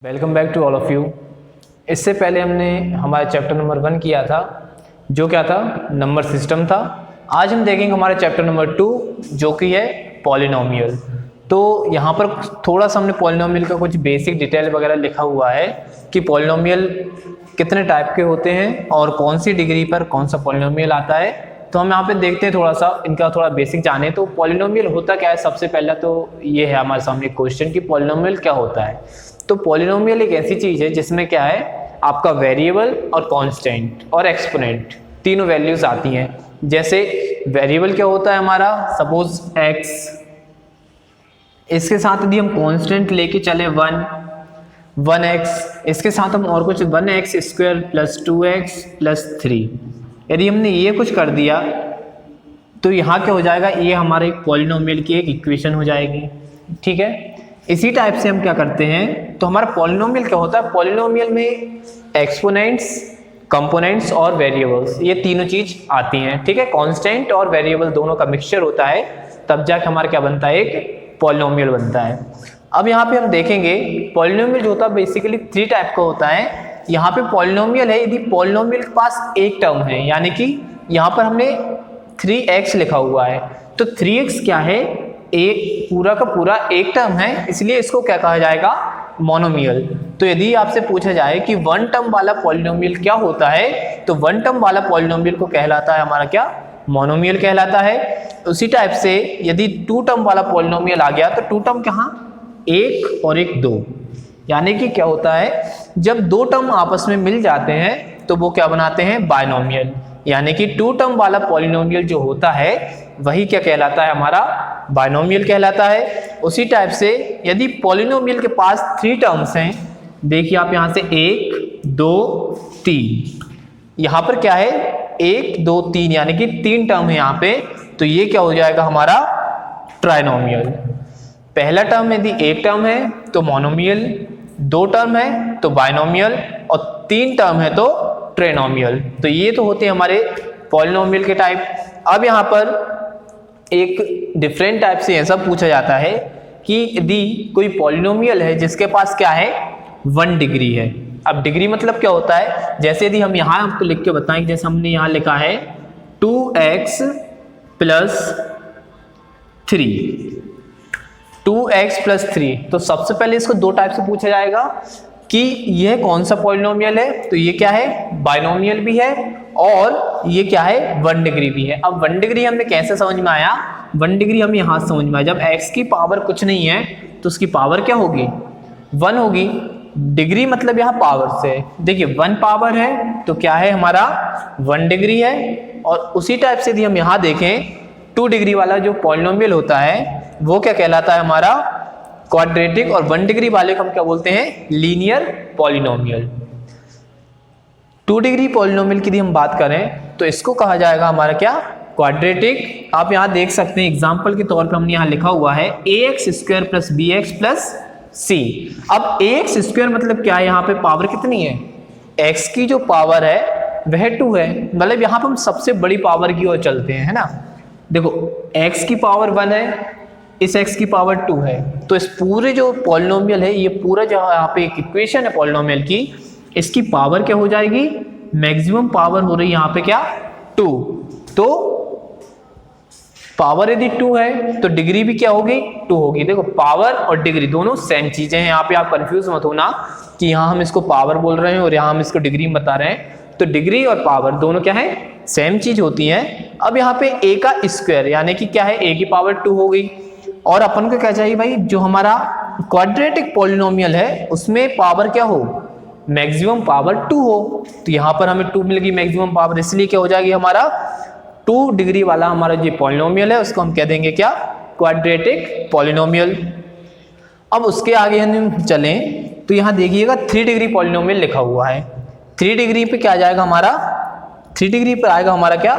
Welcome back to all of you. इससे पहले हमने हमारा चैप्टर नंबर 1 किया था, जो क्या था, नंबर सिस्टम था। आज हम देखेंगे हमारा चैप्टर नंबर 2, जो कि है पॉलिनोमियल। तो यहाँ पर थोड़ा सा हमने पॉलिनोमियल का कुछ बेसिक डिटेल वगैरह लिखा हुआ है कि पॉलिनोमियल कितने टाइप के होते हैं और कौन सी डिग्री पर कौन सा पॉलिनोमियल आता है। तो हम यहाँ पे देखते हैं, थोड़ा सा इनका थोड़ा बेसिक जाने। तो पॉलिनोमियल होता क्या है, सबसे पहला तो ये है हमारे सामने क्वेश्चन कि पॉलिनोमियल क्या होता है। तो पॉलिनोमियल एक ऐसी चीज़ है जिसमें क्या है, आपका वेरिएबल और कांस्टेंट और एक्सपोनेंट तीनों वैल्यूज आती हैं। जैसे वेरिएबल क्या होता है हमारा, सपोज x, इसके साथ यदि हम कांस्टेंट लेके चले 1x, इसके साथ हम और कुछ 1x square plus 2x plus 3, यदि हमने ये कुछ कर दिया तो यहाँ क्या हो जाएगा, ये हमारे एक पॉलिनोमियल की एक इक्वेशन हो जाएगी। ठीक है, इसी टाइप से हम क्या करते हैं, तो हमारा पॉलिनोमियल क्या होता है, पॉलिनोमियल में एक्सपोनेंट्स, कंपोनेंट्स और वेरिएबल्स, ये तीनों चीज आती हैं। ठीक है, कांस्टेंट और वेरिएबल दोनों का मिक्सचर होता है, तब जाके हमारा क्या बनता है, एक पॉलिनोमियल बनता है। अब यहाँ पे हम देखेंगे पॉलिनोमियल जो होता है बेसिकली 3 टाइप का होता है। यहाँ पे पॉलिनोमियल है यदि पॉलिनोमियल के पास एक टर्म है, यानी कि यहाँ पर हमने 3x लिखा हुआ है, तो 3x क्या है, एक पूरा का पूरा एक टर्म है, इसलिए इसको क्या कहा जाएगा, मोनोमियल। तो यदि आपसे पूछा जाए कि 1 टर्म वाला पॉलिनोमियल क्या होता है, तो 1 टर्म वाला पॉलिनोमियल को कहलाता है हमारा क्या, मोनोमियल कहलाता है। उसी टाइप से यदि 2 टर्म वाला पॉलिनोमियल आ गया, तो 2 टर्म कहाँ, 1 और 1 2, यानी कि क्या होता है, जब 2 टर्म आपस में मिल जाते हैं तो वो क्या बनाते हैं, बायनोमियल। यानी कि 2 टर्म वाला पॉलिनोमियल जो होता है वही क्या कहलाता है, हमारा बायनोमियल कहलाता है। उसी टाइप से यदि पॉलिनोमियल के पास 3 टर्म्स हैं, देखिए आप यहाँ से 1 2 3, यहाँ पर क्या है 1 2 3, यानी कि 3 टर्म है यहाँ पे, तो ये क्या हो जाएगा हमारा ट्राइनोमियल। पहला टर्म यदि एक टर्म है तो मोनोमियल, 2 टर्म है तो बायनोमियल, और 3 टर्म है तो ट्राइनोमियल। तो ये तो होते हैं हमारे पॉलिनोमियल के टाइप। अब यहाँ पर एक डिफरेंट टाइप से ऐसा पूछा जाता है कि यदि कोई पॉलिनोमियल है जिसके पास क्या है, 1 डिग्री है। अब डिग्री मतलब क्या होता है, जैसे यदि हम यहाँ आपको लिख के बताएं, जैसे हमने यहाँ लिखा है 2x प्लस 3, 2x प्लस 3, तो सबसे पहले इसको 2 टाइप से पूछा जाएगा कि यह कौन सा पॉलिनोमियल है, तो ये क्या है, बायनोमियल भी है और ये क्या है, 1 डिग्री भी है। अब 1 डिग्री हमें कैसे समझ में आया, 1 डिग्री हमें यहाँ समझ में आया, जब x की पावर कुछ नहीं है तो उसकी पावर क्या होगी, 1 होगी। डिग्री मतलब यहाँ पावर से, देखिए 1 पावर है तो क्या है हमारा 1 डिग्री है। और उसी टाइप से यदि हम यहाँ देखें, 2 डिग्री वाला जो पॉलिनोमियल होता है वो क्या कहलाता है, हमारा क्वाड्रेटिक, और 1 डिग्री वाले को हम क्या बोलते हैं, लीनियर पॉलिनोमियल। 2 डिग्री पॉलिनोमियल की यदि हम बात करें तो इसको कहा जाएगा हमारा क्या, क्वाड्रेटिक। आप यहाँ देख सकते हैं एग्जांपल के तौर पर हमने यहाँ लिखा हुआ है ax square plus bx plus c। अब ax स्क्वायर मतलब क्या है, यहाँ पे पावर कितनी है, x की जो पावर है वह 2 है, मतलब यहाँ पर हम सबसे बड़ी पावर की ओर चलते हैं, है ना। देखो x की पावर 1 है, इस x की पावर 2 है, तो इस पूरे जो पॉलिनोमियल है, ये पूरा जो यहाँ पे एक इक्वेशन है पॉलिनोमियल की, इसकी पावर क्या हो जाएगी, मैक्सिमम पावर हो रही है यहाँ पे क्या, 2। तो पावर यदि 2 है तो डिग्री भी क्या होगी, 2 होगी। देखो पावर और डिग्री दोनों सेम चीजें हैं, यहाँ पे आप कंफ्यूज मत होना कि यहाँ हम इसको पावर बोल रहे हैं और यहाँ हम इसको डिग्री बता रहे हैं। तो डिग्री और पावर दोनों क्या है, सेम चीज होती है। अब यहाँ पे a का स्क्वायर यानी कि क्या है, a की पावर 2 हो गई, और अपन को क्या चाहिए भाई, जो हमारा क्वाड्रेटिक पॉलिनोमियल है उसमें पावर क्या हो, मैक्सिमम पावर 2 हो। तो यहाँ पर हमें 2 मिल गई मैक्सिमम पावर, इसलिए क्या हो जाएगी हमारा 2 डिग्री वाला हमारा जो पॉलिनोमियल है उसको हम कह देंगे क्या, क्वाड्रेटिक पॉलिनोमियल। अब उसके आगे हम चलें तो यहाँ देखिएगा 3 डिग्री पॉलिनोमियल लिखा हुआ है। 3 डिग्री पे क्या आ जाएगा हमारा, 3 डिग्री पर आएगा हमारा क्या,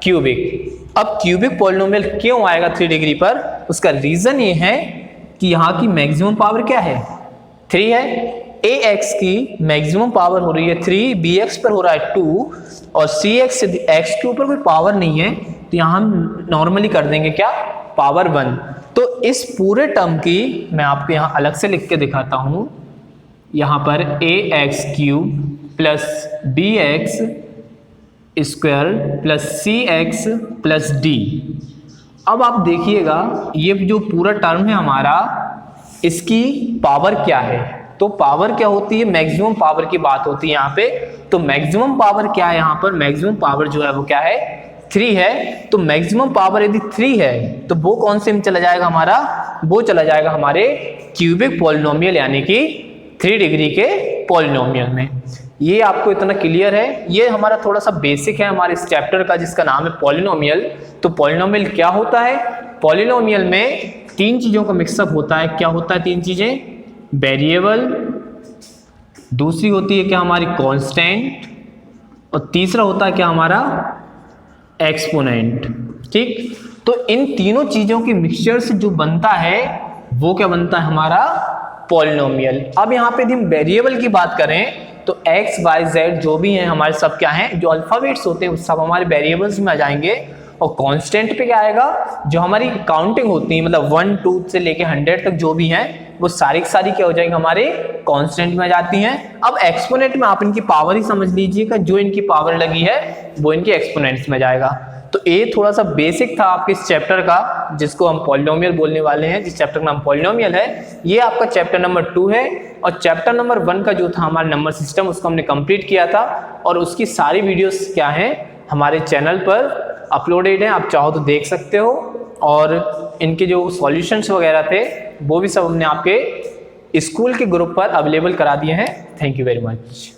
क्यूबिक। अब क्यूबिक पॉलिनोमियल क्यों आएगा 3 डिग्री पर, उसका रीजन ये है कि यहाँ की मैक्सिमम पावर क्या है, 3 है। ax की मैक्सिमम पावर हो रही है 3, bx पर हो रहा है 2, और cx से x के ऊपर कोई पावर नहीं है, तो यहाँ हम नॉर्मली कर देंगे क्या, पावर 1। तो इस पूरे टर्म की मैं आपको यहाँ अलग से लिख के दिखाता हूँ, यहाँ पर ax³ plus bx square plus cx plus d। अब आप देखिएगा ये जो पूरा टर्म है हमारा, इसकी पावर क्या है? तो पावर क्या होती है? मैक्सिमम पावर की बात होती है यहाँ पे। तो मैक्सिमम पावर क्या है यहाँ पर? मैक्सिमम पावर जो है वो क्या है? 3 है। तो मैक्सिमम पावर यदि 3 है तो वो कौन से में चला जाएगा हमारा? वो चला जाएगा हमारे क्यूबिक पॉलिनोमियल यानी कि 3 डिग्री के पॉलिनोमियल में। ये आपको इतना क्लियर है? ये हमारा थोड़ा सा बेसिक है हमारे इस चैप्टर का जिसका नाम है पॉलिनोमियल। तो पॉलिनोमियल क्या होता है? पॉलिनोमियल में 3 चीजों का मिक्सअप होता है। क्या होता है 3 चीजें? वेरिएबल, दूसरी होती है क्या हमारी कांस्टेंट, और तीसरा होता है क्या हमारा एक्सपोनेंट। ठीक, तो इन तीनों चीजों की मिक्सचर से जो बनता है वो क्या बनता है? हमारा पॉलिनोमियल। अब यहाँ पे यदि हम वेरिएबल की बात करें तो x, y, z जो भी हैं हमारे सब क्या हैं? जो अल्फाबेट्स होते हैं सब हमारे वेरिएबल्स में आ जाएंगे। और कांस्टेंट पे क्या आएगा? जो हमारी काउंटिंग होती है, मतलब 1, 2 से लेके 100 तक जो भी हैं वो सारी की सारी क्या हो जाएंगे? हमारे कांस्टेंट में आ जाती हैं। अब एक्सपोनेंट में आप इनकी पावर ही समझ लीजिएगा, जो इनकी पावर लगी है वो इनके एक्सपोनेंट्स में जाएगा। तो ये थोड़ा सा बेसिक था आपके इस चैप्टर का जिसको हम पॉलिनोमियल बोलने वाले हैं, जिस चैप्टर का नाम पॉलिनोमियल है। ये आपका चैप्टर नंबर 2 है। और चैप्टर नंबर 1 का जो था हमारा नंबर सिस्टम, उसको हमने कंप्लीट किया था और उसकी सारी वीडियोस क्या हैं हमारे चैनल पर अपलोडेड हैं, आप चाहो तो देख सकते हो। और इनके जो सॉल्यूशंस वगैरह थे वो भी सब हमने आपके स्कूल के ग्रुप पर अवेलेबल करा दिए हैं। Thank you very much.